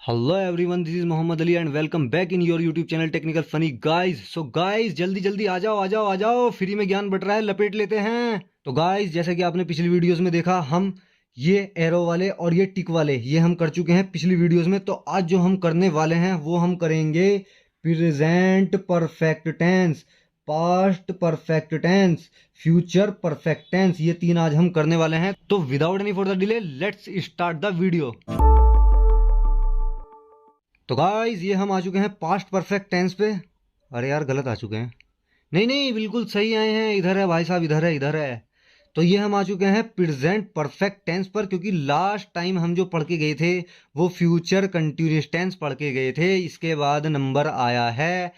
Hello everyone, this is Mohammad Ali and welcome back in your YouTube channel technical funny guys. So guys, जल्दी जल्दी आ जाओ आ जाओ आ जाओ, free में ज्ञान बट रहा है, लपेट लेते हैं। तो गाइस, जैसा कि आपने पिछली वीडियोस में देखा, हम ये एरो वाले और ये टिक वाले ये हम कर चुके हैं पिछली वीडियोस में। तो आज जो हम करने वाले हैं वो हम करेंगे present perfect tense, past perfect tense, future perfect tense. ये तीन आज हम करने वाले हैं। तो without any further delay let's start the video. तो गाइस, ये हम आ चुके हैं पास्ट परफेक्ट टेंस पे। अरे यार, गलत आ चुके हैं। नहीं नहीं, बिल्कुल सही आए हैं। इधर है भाई साहब, इधर है इधर है। तो ये हम आ चुके हैं प्रेजेंट परफेक्ट टेंस पर, क्योंकि लास्ट टाइम हम जो पढ़ के गए थे वो फ्यूचर कंटिन्यूअस टेंस पढ़ के गए थे। इसके बाद नंबर आया है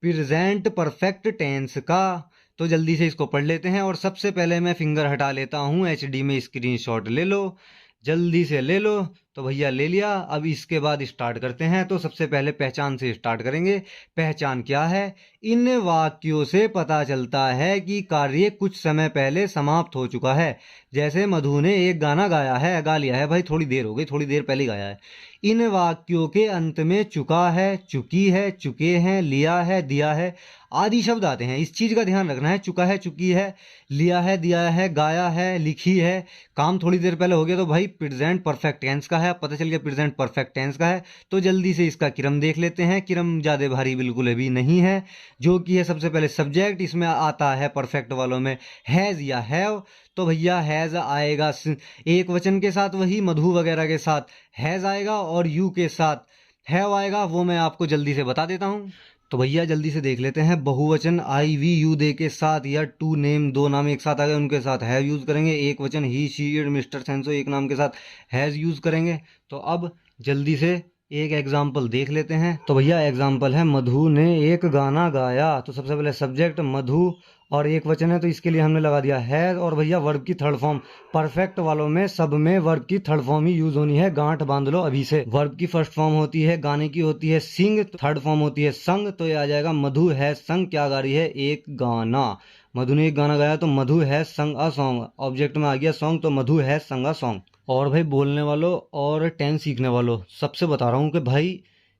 प्रेजेंट परफेक्ट टेंस का। तो जल्दी से इसको पढ़ लेते हैं। और सबसे पहले मैं फिंगर हटा लेता हूँ, एचडी में स्क्रीनशॉट ले लो, जल्दी से ले लो। तो भैया ले लिया। अब इसके बाद स्टार्ट करते हैं। तो सबसे पहले पहचान से स्टार्ट करेंगे। पहचान क्या है? इन वाक्यों से पता चलता है कि कार्य कुछ समय पहले समाप्त हो चुका है। जैसे मधु ने एक गाना गाया है, गा लिया है भाई, थोड़ी देर हो गई, थोड़ी देर पहले गाया है। इन वाक्यों के अंत में चुका है, चुकी है, चुके हैं, लिया है, दिया है आदि शब्द आते हैं। इस चीज का ध्यान रखना है। चुका है, चुकी है, लिया है, दिया है, गाया है, लिखी है, काम थोड़ी देर पहले हो गया। तो भाई प्रेजेंट परफेक्ट टेंस का है। पता चल गया प्रेजेंट परफेक्ट टेंस का है। तो जल्दी से इसका क्रम देख लेते हैं। क्रम ज्यादा भारी बिल्कुल अभी नहीं है, जो कि है सबसे पहले सब्जेक्ट। इसमें आता है परफेक्ट वालों में हैज या हैव। तो भैया हैज आएगा एक वचन के साथ, वही मधु वगैरह के साथ हैज आएगा, और यू के साथ हैव आएगा। वो मैं आपको जल्दी से बता देता हूँ। तो भैया जल्दी से देख लेते हैं। बहुवचन आई वी यू दे के साथ, या टू नेम, दो नाम एक साथ आ गए, उनके साथ हैव यूज करेंगे। एक वचन ही शी इट मिस्टर सेंसो, एक नाम के साथ हैज यूज करेंगे। तो अब जल्दी से एक एग्जाम्पल देख लेते हैं। तो भैया एग्जाम्पल है, मधु ने एक गाना गाया। तो सबसे पहले सब्जेक्ट मधु और एक वचन है, तो इसके लिए हमने लगा दिया है। और भैया वर्ब की थर्ड फॉर्म परफेक्ट वालों में सब में वर्ब की थर्ड फॉर्म ही यूज होनी है। गांठ बांध लो अभी से। वर्ब की फर्स्ट फॉर्म होती है गाने की होती है सिंग, थर्ड फॉर्म होती है संग। तो ये आ जाएगा मधु है संग क्या गा रही है? एक गाना। मधु ने एक गाना गाया, तो मधु है संग अ सॉन्ग। ऑब्जेक्ट में आ गया सॉन्ग, तो मधु है संग अ सॉन्ग। और भाई बोलने वालों और टेंस सीखने वालों सबसे बता रहा हूँ कि भाई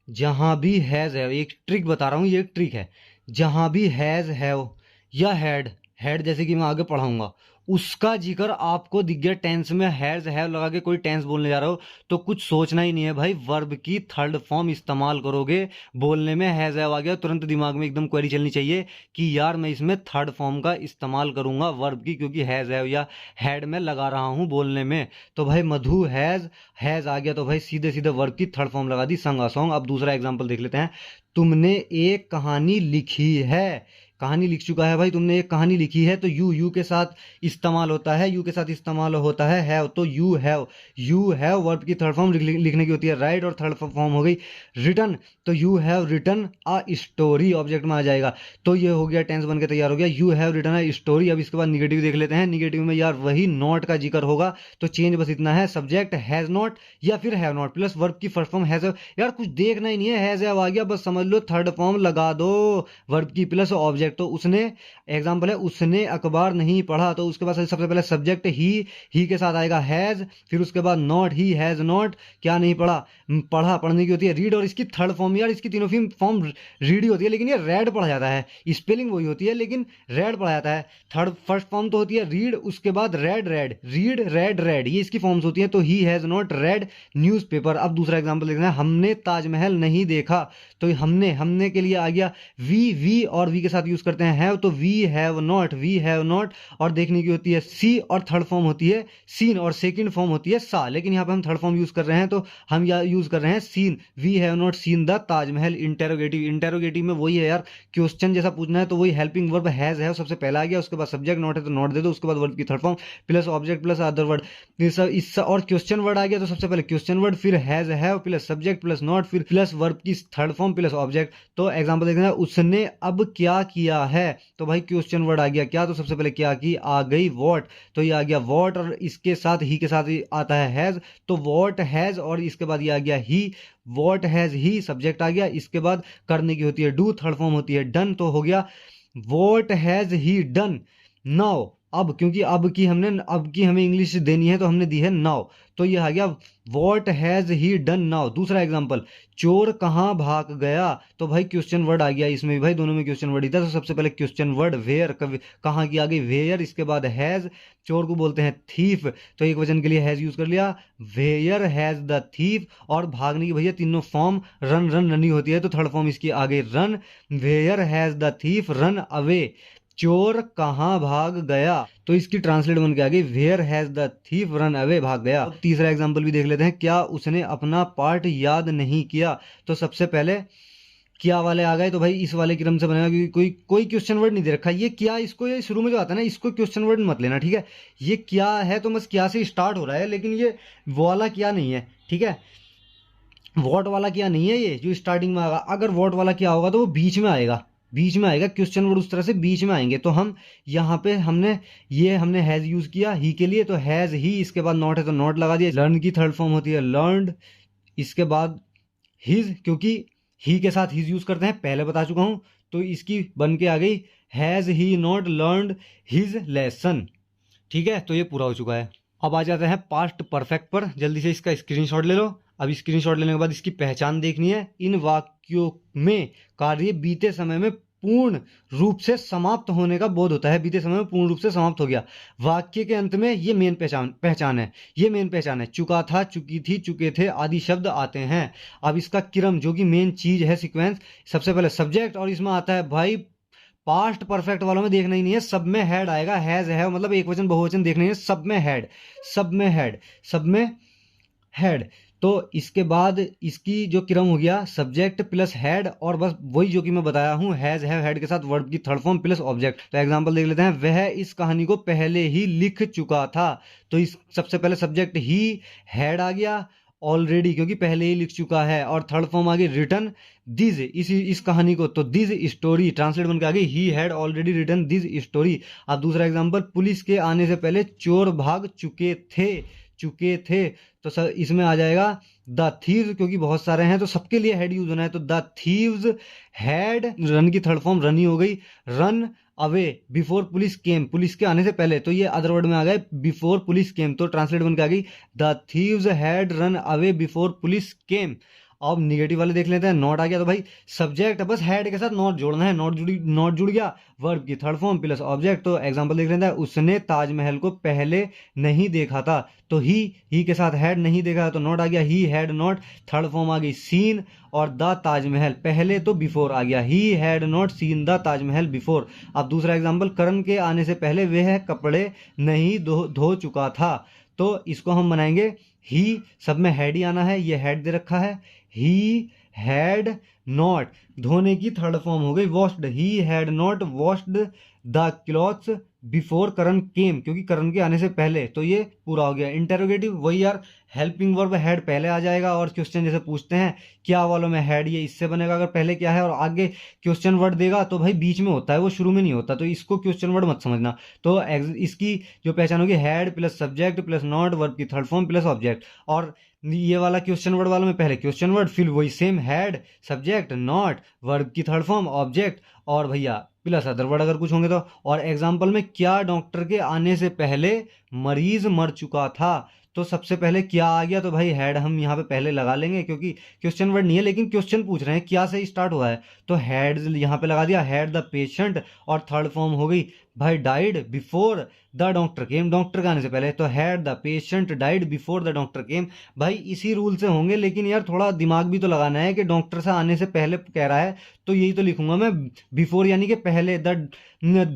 जहां भी हैज है, एक ट्रिक बता रहा हूँ, ये एक ट्रिक है। जहां भी हैज हैव या हैड, हैड जैसे कि मैं आगे पढ़ाऊंगा, उसका जिक्र आपको दिख गया टेंस में, हैज हैव लगा के कोई टेंस बोलने जा रहा हो, तो कुछ सोचना ही नहीं है भाई, वर्ब की थर्ड फॉर्म इस्तेमाल करोगे। बोलने में हैज हैव आ गया, तुरंत दिमाग में एकदम क्वेरी चलनी चाहिए कि यार मैं इसमें थर्ड फॉर्म का इस्तेमाल करूंगा वर्ब की, क्योंकि हैज हैव या हैड में लगा रहा हूं बोलने में। तो भाई मधु हैज आ गया, तो भाई सीधे सीधे वर्ब की थर्ड फॉर्म लगा दी, संग अ सॉन्ग। अब दूसरा एग्जाम्पल देख लेते हैं। तुमने एक कहानी लिखी है। कहानी लिख चुका है भाई, तुमने एक कहानी लिखी है। तो यू के साथ इस्तेमाल होता है, यू के साथ इस्तेमाल होता है हैव। तो यू हैव वर्ब की थर्ड फॉर्म लिखने की होती है राइट, और थर्ड फॉर्म हो गई रिटन। तो you have written a story, object में आ जाएगा। तो ये हो गया टेंस बन के तैयार हो गया, you have written a story. अब इसके बाद निगेटिव देख लेते हैं। निगेटिव में यार वही नॉट का जिक्र होगा, तो चेंज बस इतना है, सब्जेक्ट हैज नॉट या फिर हैव नॉट प्लस वर्ब की फर्स्ट फॉर्म हैज। यार कुछ देखना ही नहीं है, हैज हैव आ गया, बस समझ लो थर्ड फॉर्म लगा दो वर्ब की प्लस ऑब्जेक्ट। तो उसने, एग्जाम्पल है, उसने अखबार नहीं पढ़ा। तो उसके बाद सबसे पहले सब्जेक्ट ही के साथ आएगा हैज, फिर उसके बाद नॉट, ही हैज नॉट क्या नहीं पढ़ा? पढ़ा, पढ़ने की होती है रीड। और इसकी थर्ड फॉर्म, यार इसकी तीनों फॉर्म रीड ही होती है, लेकिन ये रेड पढ़ा जाता है। स्पेलिंग वही होती है लेकिन रेड पढ़ा जाता है। थर्ड फर्स्ट फॉर्म तो होती है रीड, उसके बाद रेड रीड रेड रेड, ये इसकी फॉर्म्स होती है। तो he has not red newspaper. अब दूसरा एग्जाम्पल देखना है, हमने ताजमहल नहीं देखा। तो हमने के लिए आ गया वी, और वी के साथ यूज करते हैं हैव। तो वी हैव नॉट, और देखने की होती है सी, और थर्ड फॉर्म होती है सीन, और सेकंड फॉर्म होती है सा। लेकिन यहाँ पे हम थर्ड फॉर्म यूज कर रहे हैं, तो हम यहाँ यूज कर रहे हैं seen. We have not seen the Taj Mahal. Interrogative में वही है यार, क्वेश्चन जैसा पूछना है, तो वही हेल्पिंग वर्ब हैज हैव सबसे पहला आ गया, उसके बाद सब्जेक्ट नॉट है तो नॉट दे दो, उसके बाद वर्ब की third form plus object plus other word, इस और क्वेश्चन वर्ड आ गया, तो सबसे पहले क्वेश्चन वर्ड, फिर has have plus subject plus not, फिर प्लस वर्ब की थर्ड फॉर्म प्लस ऑब्जेक्ट। तो एग्जांपल देखना है, उसने अब क्या किया है। तो भाई क्वेश्चन वर्ड आ गया क्या, तो सबसे पहले क्या की आ गई वॉट। तो ये आ गया वॉट, और इसके साथ ही के साथ आता है हैज। तो वॉट हैज, और इसके बाद ये आ गया ही, वॉट हैज ही सब्जेक्ट आ गया। इसके बाद करने की होती है डू, थर्ड फॉर्म होती है डन। तो हो गया what has he done now. अब, क्योंकि अब की हमें इंग्लिश देनी है तो हमने दी है नाउ, तो ये आ गया what has he done now. दूसरा एग्जांपल, चोर कहाँ भाग गया, तो भाई क्वेश्चन वर्ड आ गया इसमें भी, भाई दोनों में क्वेश्चन वर्ड ही था। तो सबसे पहले क्वेश्चन वर्ड वेयर, कहाँ की आ गई वेयर, इसके बाद हैज, चोर को बोलते हैं थीफ, तो एक वचन के लिए हैज यूज कर लिया, वेयर हैज द थीफ। और भागने की भैया तीनों फॉर्म रन रन रनी होती है, तो थर्ड फॉर्म इसकी आ गई run, where has the thief run away, चोर कहाँ भाग गया, तो इसकी ट्रांसलेट बन के आ गई where has the thief run away, भाग गया। अब तीसरा एग्जांपल भी देख लेते हैं, क्या उसने अपना पार्ट याद नहीं किया, तो सबसे पहले क्या वाले आ गए, तो भाई इस वाले क्रम से बनेगा, क्योंकि कोई कोई क्वेश्चन वर्ड नहीं दे रखा। ये क्या, इसको ये शुरू में जो आता है ना, इसको क्वेश्चन वर्ड मत लेना, ठीक है। ये क्या है तो बस क्या से स्टार्ट हो रहा है, लेकिन ये वाला क्या नहीं है, ठीक है। वॉट वाला क्या नहीं है, ये जो स्टार्टिंग में आएगा, अगर वॉट वाला क्या होगा तो वो बीच में आएगा, बीच में आएगा क्वेश्चन वर्ड, उस तरह से बीच में आएंगे। तो हम यहाँ पे हमने हैज यूज किया ही के लिए, तो हैज ही, इसके बाद नॉट है तो नॉट लगा दिया। लर्न की थर्ड फॉर्म होती है लर्नड, इसके बाद हिज, क्योंकि ही के साथ हिज यूज करते हैं, पहले बता चुका हूं, तो इसकी बन के आ गई has he not learned his lesson, ठीक है। तो ये पूरा हो चुका है। अब आ जाते हैं पास्ट परफेक्ट पर, जल्दी से इसका स्क्रीनशॉट ले लो। अब स्क्रीनशॉट लेने के बाद इसकी पहचान देखनी है। इन वाक्यों में कार्य बीते समय में पूर्ण रूप से समाप्त होने का बोध होता है, बीते समय में पूर्ण रूप से समाप्त हो गया। वाक्य के अंत में ये मेन पहचान है, ये मेन पहचान है। चुका था, चुकी थी, चुके थे आदि शब्द आते हैं। अब इसका क्रम जो कि मेन चीज है, सीक्वेंस, सबसे पहले सब्जेक्ट, और इसमें आता है भाई पास्ट परफेक्ट वालों में देखना ही नहीं है, सब में हेड आएगा। हैज है मतलब एक वचन बहुवचन देखना ही है, सब में हेड, सब में हेड, सब में हेड। तो इसके बाद इसकी जो क्रम हो गया सब्जेक्ट प्लस हेड, और बस वही जो कि मैं बताया हूं, हैज है हेड के साथ वर्ब की थर्ड फॉर्म प्लस ऑब्जेक्ट। तो एग्जांपल देख लेते हैं, वह इस कहानी को पहले ही लिख चुका था, तो इस सबसे पहले सब्जेक्ट ही, हेड आ गया ऑलरेडी क्योंकि पहले ही लिख चुका है, और थर्ड फॉर्म आ गई रिटन दिस, इस कहानी को, तो दिस स्टोरी ट्रांसलेट बन के आ गई he had already written this story. अब दूसरा एग्जांपल, पुलिस के आने से पहले चोर भाग चुके थे, तो सर इसमें आ जाएगा द थीव्स, क्योंकि बहुत सारे हैं तो सबके लिए हेड यूज होना है, तो द थीव्स हैड, रन की थर्ड फॉर्म रनी हो गई, रन अवे बिफोर पुलिस केम, पुलिस के आने से पहले, तो ये अदर वर्ड में आ गए बिफोर पुलिस केम, तो ट्रांसलेट बन के आ गई the thieves had run away before police केम। अब निगेटिव वाले देख लेते हैं, नॉट आ गया, तो भाई सब्जेक्ट बस हेड के साथ नॉट जोड़ना है, नॉट जुड़ गया, वर्ब की थर्ड फॉर्म प्लस ऑब्जेक्ट। तो एग्जांपल देख लेते हैं, उसने ताजमहल को पहले नहीं देखा था, तो ही के साथ हैड नहीं देखा तो नॉट आ गया, he had not, third form आ गई सीन, और द ताजमहल पहले तो बिफोर आ गया, he had not seen the Taj Mahal before. अब दूसरा एग्जांपल, करण के आने से पहले वह कपड़े नहीं धो चुका था, तो इसको हम बनाएंगे ही, सब में हैड ही आना है, ये हैड दे रखा है, ही हैड नॉट, धोने की थर्ड फॉर्म हो गई washed, he had not washed the clothes before Karan came, क्योंकि करण के आने से पहले, तो ये पूरा हो गया। इंटेरोगेटिव वही यार, हेल्पिंग वर्ब हेड पहले आ जाएगा, और क्वेश्चन जैसे पूछते हैं क्या वालों में हेड, ये इससे बनेगा अगर पहले क्या है और आगे क्वेश्चन वर्ड देगा तो भाई बीच में होता है, वो शुरू में नहीं होता, तो इसको क्वेश्चन वर्ड मत समझना। तो इसकी जो पहचान होगी head plus subject plus not, verb की थर्ड फॉर्म प्लस ऑब्जेक्ट। और ये वाला क्वेश्चन वर्ड वालों में पहले क्वेश्चन वर्ड, फिर वही same head subject not, verb की थर्ड फॉर्म ऑब्जेक्ट, और भैया प्लस अदर वर्ड अगर कुछ होंगे तो। और एग्जाम्पल में, क्या डॉक्टर के आने से पहले मरीज मर चुका था, तो सबसे पहले क्या आ गया, तो भाई हेड हम यहाँ पे पहले लगा लेंगे क्योंकि क्वेश्चन वर्ड नहीं है, लेकिन क्वेश्चन पूछ रहे हैं क्या से स्टार्ट हुआ है, तो हेड यहाँ पे लगा दिया, हेड द पेशेंट, और थर्ड फॉर्म हो गई भाई died before the doctor came, doctor के आने से पहले, तो had the patient died before the doctor केम। भाई इसी रूल से होंगे, लेकिन यार थोड़ा दिमाग भी तो लगाना है कि डॉक्टर से आने से पहले कह रहा है, तो यही तो लिखूंगा मैं बिफोर, यानी कि पहले, द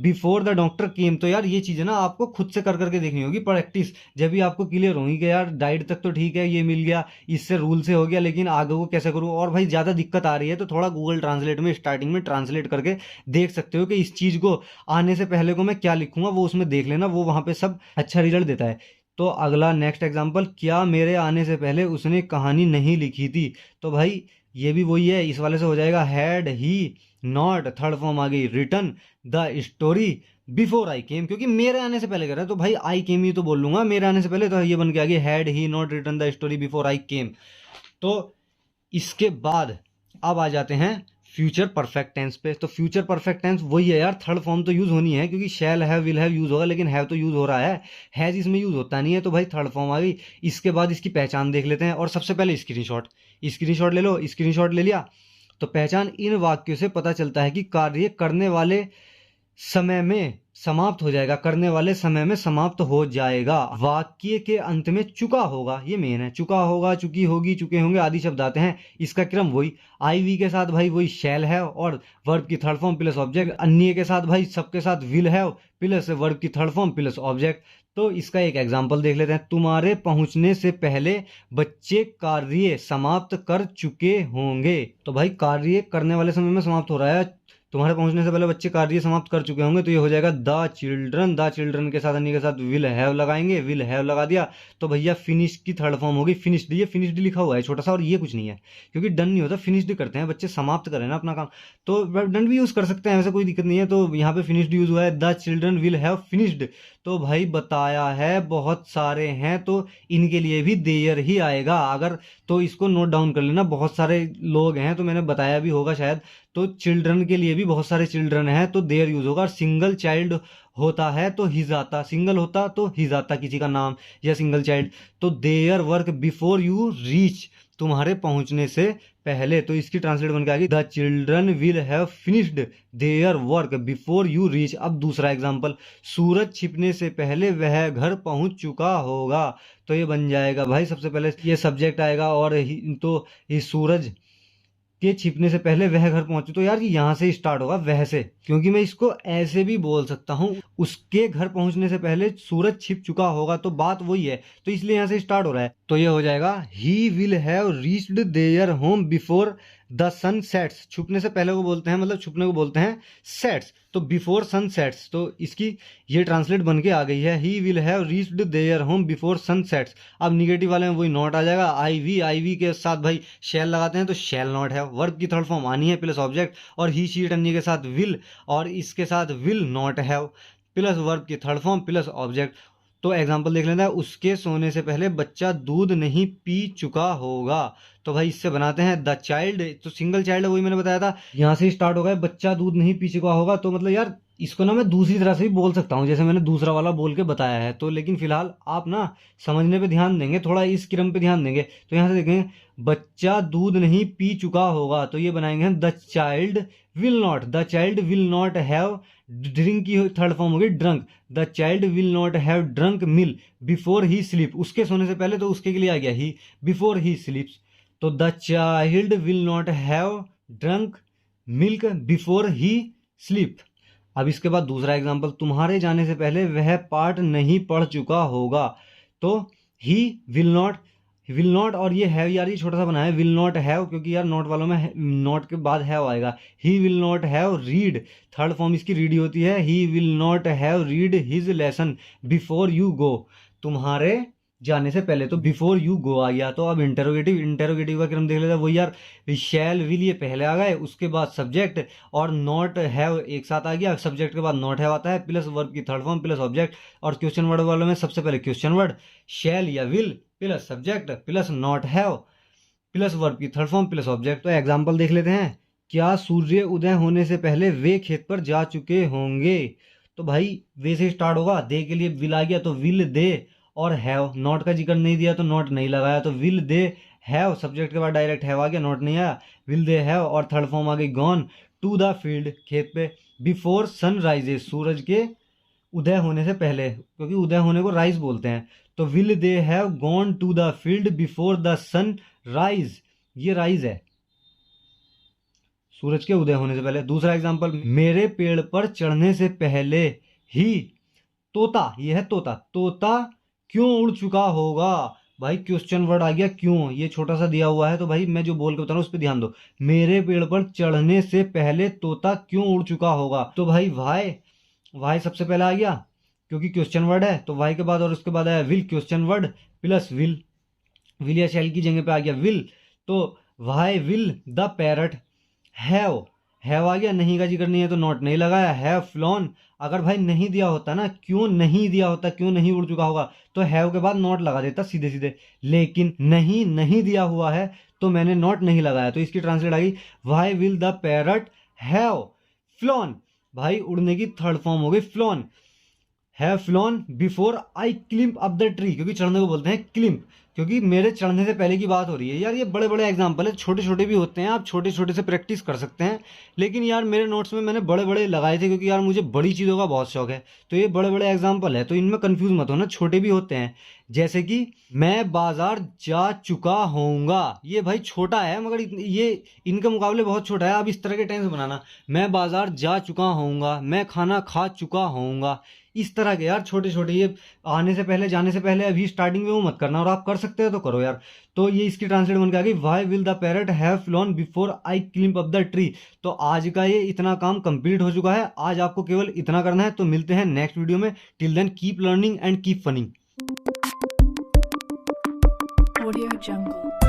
बिफोर द डॉक्टर केम। तो यार ये चीज़ है ना आपको खुद से कर करके देखनी होगी प्रैक्टिस, जब भी आपको क्लियर होगी कि यार डाइड तक तो ठीक है, ये मिल गया, इससे रूल से हो गया, लेकिन आगे को कैसे करूँ। और भाई ज़्यादा दिक्कत आ रही है तो थोड़ा गूगल ट्रांसलेट में स्टार्टिंग में ट्रांसलेट करके देख सकते हो कि इस चीज़ को आने से पहले को मैं क्या लिखूंगा, वो उसमें देख लेना, वो वहां पे सब अच्छा रिजल्ट देता है। तो अगला नेक्स्ट एग्जांपल, क्या मेरे आने से पहले उसने कहानी नहीं लिखी थी, तो भाई ये भी वही है, इस वाले से हो जाएगा had he not, third form आ गई written the story before I came, क्योंकि मेरे आने से पहले कर रहा है तो भाई आई केम ही तो बोल लूंगा, मेरे आने से पहले, तो ये बन के आ गई had he not written the story before I came. तो इसके बाद अब आ जाते हैं फ्यूचर परफेक्ट टेंस पे। तो फ्यूचर परफेक्ट टेंस वही है यार, थर्ड फॉर्म तो यूज होनी है, क्योंकि shall have will have use होगा, लेकिन हैव तो यूज हो रहा है, हैज इसमें यूज होता नहीं है, तो भाई थर्ड फॉर्म आ गई। इसके बाद इसकी पहचान देख लेते हैं, और सबसे पहले स्क्रीनशॉट ले लो। स्क्रीनशॉट ले लिया तो पहचान इन वाक्यों से पता चलता है कि कार्य करने वाले समय में समाप्त हो जाएगा, करने वाले समय में समाप्त हो जाएगा, वाक्य के अंत में चुका होगा, ये मेन है, चुका होगा, चुकी होगी, चुके होंगे आदि शब्द आते हैं। इसका क्रम वही, आई वी के साथ भाई वही शैल है और वर्ब की थर्ड फॉर्म प्लस ऑब्जेक्ट, अन्य के साथ भाई सबके साथ विल हैव प्लस वर्ब की थर्ड फॉर्म प्लस ऑब्जेक्ट। तो इसका एक एग्जाम्पल देख लेते हैं। तुम्हारे पहुंचने से पहले बच्चे कार्य समाप्त कर चुके होंगे। तो भाई कार्य करने वाले समय में समाप्त हो रहा है, तुम्हारे पहुंचने से पहले बच्चे कार्य समाप्त कर चुके होंगे, तो ये हो जाएगा द चिल्ड्रन। द चिल्ड्रन के साथ अन्य के साथ विल हैव लगाएंगे, विल हैव लगा दिया तो भैया फिनिश की थर्ड फॉर्म होगी फिनिश्ड। ये फिनिश्ड लिखा हुआ है छोटा सा, और ये कुछ नहीं है, क्योंकि डन नहीं होता, फिनिश्ड करते हैं बच्चे, समाप्त करें ना अपना काम, तो डन भी यूज कर सकते हैं, ऐसा कोई दिक्कत नहीं है। तो यहाँ पे फिनिश्ड यूज हुआ है, the children will have finished. तो भाई बताया है बहुत सारे हैं, तो इनके लिए भी देयर ही आएगा अगर, तो इसको नोट डाउन कर लेना, बहुत सारे लोग हैं, तो मैंने बताया भी होगा शायद। तो चिल्ड्रन के लिए भी बहुत सारे चिल्ड्रन हैं, तो देयर यूज होगा। सिंगल चाइल्ड होता है तो हिज आता, सिंगल होता तो हिज आता किसी का नाम या सिंगल चाइल्ड। तो their work before you reach, तुम्हारे पहुंचने से पहले, तो इसकी ट्रांसलेट बन के आ गई the children will have finished their work before you reach. अब दूसरा एग्जांपल, सूरज छिपने से पहले वह घर पहुंच चुका होगा। तो ये बन जाएगा भाई, सबसे पहले ये सब्जेक्ट आएगा, और तो ये सूरज के छिपने से पहले वह घर पहुंचे, तो यार यहाँ से स्टार्ट होगा वह से, क्योंकि मैं इसको ऐसे भी बोल सकता हूँ, उसके घर पहुंचने से पहले सूरज छिप चुका होगा, तो बात वही है, तो इसलिए यहाँ से स्टार्ट हो रहा है। तो ये हो जाएगा he will have reached there home before the sun sets. छुपने से पहले को बोलते हैं, मतलब छुपने को बोलते हैं सेट्स, तो बिफोर सन सेट्स, तो इसकी ये ट्रांसलेट बन के आ गई है, he will have reached there home before sun sets. अब निगेटिव वाले में वही नॉट आ जाएगा, आई वी के साथ भाई शैल लगाते हैं, तो शैल नॉट है, वर्ब की थर्ड फॉर्म आनी है प्लस ऑब्जेक्ट, और ही शी अन्य के साथ विल, और इसके साथ will not have plus verb की थर्ड फॉर्म प्लस ऑब्जेक्ट। तो एग्जांपल देख लेना है, उसके सोने से पहले बच्चा दूध नहीं पी चुका होगा। तो भाई इससे बनाते हैं द चाइल्ड, तो सिंगल चाइल्ड है, वही मैंने बताया था, यहाँ से स्टार्ट होगा बच्चा दूध नहीं पी चुका होगा। तो मतलब यार इसको ना मैं दूसरी तरह से भी बोल सकता हूँ, जैसे मैंने दूसरा वाला बोल के बताया है, तो लेकिन फिलहाल आप ना समझने पे ध्यान देंगे, थोड़ा इस क्रम पे ध्यान देंगे। तो यहाँ से देखेंगे बच्चा दूध नहीं पी चुका होगा, तो ये बनाएंगे हम the child will not, the child will not have, drink की थर्ड फॉर्म होगी drunk, the child will not have drunk milk before he sleep, उसके सोने से पहले, तो उसके के लिए आ गया ही बिफोर ही स्लीप्स। तो the child will not have drunk milk before he sleep. अब इसके बाद दूसरा एग्जांपल, तुम्हारे जाने से पहले वह पाठ नहीं पढ़ चुका होगा। तो ही विल नॉट और ये हैव, यार ये छोटा सा बना है, विल नॉट हैव, क्योंकि यार नॉट वालों में नॉट के बाद हैव आएगा। He will not have read, third form इसकी रीड होती है, he will not have read his lesson before you go, तुम्हारे जाने से पहले, तो बिफोर यू गो आ गया। तो अब इंटेरोगेटिव का क्रम देख लेते हैं, वही यार शैल विल ये पहले आ गए, उसके बाद सब्जेक्ट और नॉट हैव एक साथ आ गया, सब्जेक्ट के बाद नॉट हैव आता है प्लस वर्ब की थर्ड फॉर्म प्लस ऑब्जेक्ट। और क्वेश्चन वर्ड वालों में सबसे पहले क्वेश्चन वर्ड शैल या will plus subject plus not have plus verb की थर्ड फॉर्म प्लस ऑब्जेक्ट। तो एग्जाम्पल देख लेते हैं, क्या सूर्य उदय होने से पहले वे खेत पर जा चुके होंगे। तो भाई वे से स्टार्ट होगा, दे के लिए विल आ गया, तो विल दे, और हैव, नॉट का जिक्र नहीं दिया तो नॉट नहीं लगाया, तो विल दे हैव, सब्जेक्ट के बाद डायरेक्ट हैव आ गया, नॉट नहीं आया, विल दे हैव, और थर्ड फॉर्म आ गई गॉन टू द फील्ड, खेत पे, बिफोर सन राइजेस, सूरज के उदय होने से पहले, क्योंकि उदय होने को राइज बोलते हैं, तो will they have gone to the field before the sun rise, ये राइज है, सूरज के उदय होने से पहले। दूसरा एग्जांपल, मेरे पेड़ पर चढ़ने से पहले ही तोता, ये है तोता, तोता क्यों उड़ चुका होगा। भाई क्वेश्चन वर्ड आ गया क्यों, ये छोटा सा दिया हुआ है, तो भाई मैं जो बोल के बता रहा हूँ उस पर ध्यान दो। मेरे पेड़ पर चढ़ने से पहले तोता क्यों उड़ चुका होगा, तो भाई वाई सबसे पहले आ गया, क्योंकि क्वेश्चन वर्ड है, तो वाई के बाद और उसके बाद आया will, question word plus will या शैल की जगह पे आ गया विल, तो why will the parrot have आ गया, नहीं का जिक्र नहीं है तो नॉट नहीं लगाया, हैव फ्लॉन, अगर भाई नहीं दिया होता ना, क्यों नहीं दिया होता, क्यों नहीं उड़ चुका होगा, तो हैव के बाद नॉट लगा देता सीधे सीधे, लेकिन नहीं दिया हुआ है, तो मैंने नॉट नहीं लगाया, तो इसकी ट्रांसलेट आ गई why will the parrot have flown. भाई उड़ने की थर्ड फॉर्म हो गई flown, have flown before I climb up the tree, क्योंकि चढ़ने को बोलते हैं क्लिम्प, क्योंकि मेरे चढ़ने से पहले की बात हो रही है। यार ये बड़े बड़े एग्जाम्पल है, छोटे छोटे भी होते हैं, आप छोटे छोटे से प्रैक्टिस कर सकते हैं, लेकिन यार मेरे नोट्स में मैंने बड़े बड़े लगाए थे, क्योंकि यार मुझे बड़ी चीज़ों का बहुत शौक है। तो ये बड़े बड़े एग्जाम्पल है, तो इनमें कंफ्यूज मत होना, छोटे भी होते हैं। जैसे कि मैं बाजार जा चुका होऊंगा, ये भाई छोटा है मगर ये इनके मुकाबले बहुत छोटा है। अब इस तरह के टेंस बनाना, मैं बाजार जा चुका होऊंगा, मैं खाना खा चुका होऊंगा, इस तरह के यार छोटे छोटे, ये आने से पहले जाने से पहले अभी स्टार्टिंग में वो मत करना, और आप कर सकते हो तो करो यार। तो ये इसकी ट्रांसलेट बन के आ गई why will the parrot have flown before I climb up the tree. तो आज का ये इतना काम कंप्लीट हो चुका है, आज आपको केवल इतना करना है। तो मिलते हैं नेक्स्ट वीडियो में, till then keep learning and keep funning. Audio Jungle.